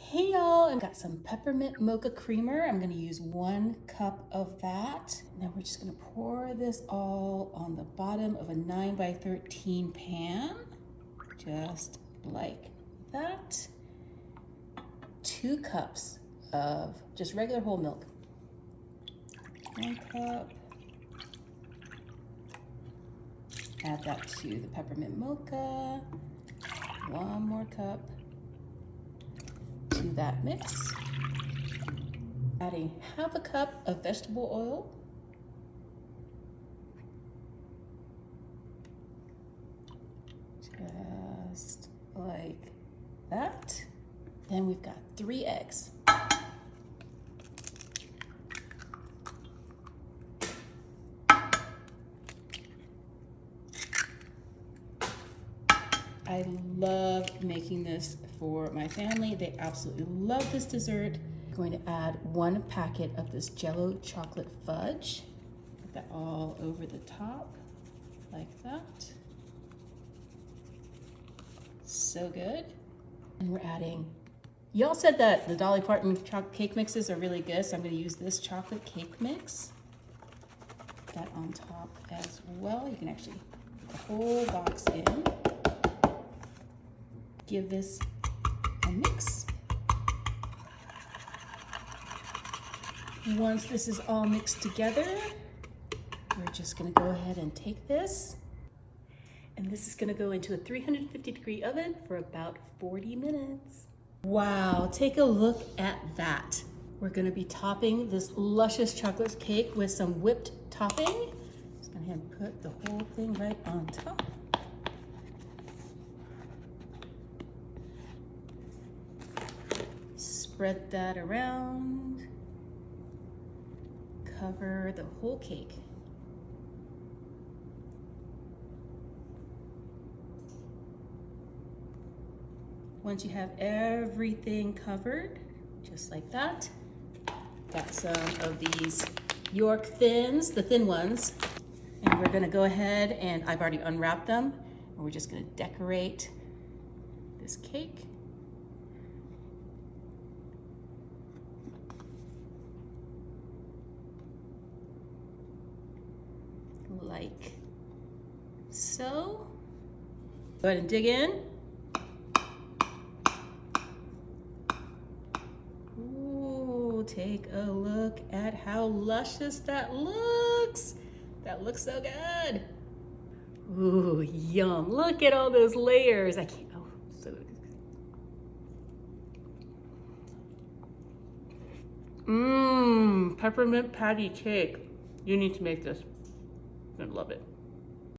Hey y'all, I've got some peppermint mocha creamer. I'm gonna use 1 cup of that. Now we're just gonna pour this all on the bottom of a 9x13 pan, just like that. 2 cups of just regular whole milk. 1 cup. Add that to the peppermint mocha. 1 more cup to that mix. Adding 1/2 cup of vegetable oil. Just like that. Then we've got 3 eggs. I love making this for my family. They absolutely love this dessert. I'm going to add 1 packet of this Jello chocolate fudge. Put that all over the top, like that. So good. And we're adding, y'all said that the Dolly Parton chocolate cake mixes are really good, so I'm gonna use this chocolate cake mix. Put that on top as well. You can actually put the whole box in. Give this a mix. Once this is all mixed together, we're just gonna go ahead and take this, and this is gonna go into a 350-degree oven for about 40 minutes. Wow, take a look at that. We're gonna be topping this luscious chocolate cake with some whipped topping. Just go ahead and put the whole thing right on top. Spread that around, cover the whole cake. Once you have everything covered, just like that, got some of these York Thins, the thin ones, and we're gonna go ahead and I've already unwrapped them, and we're just gonna decorate this cake. Like so. Go ahead and dig in. Ooh, take a look at how luscious that looks. That looks so good. Ooh, yum. Look at all those layers. I can't, oh, so good. Mmm, peppermint patty cake. You need to make this. You're gonna love it.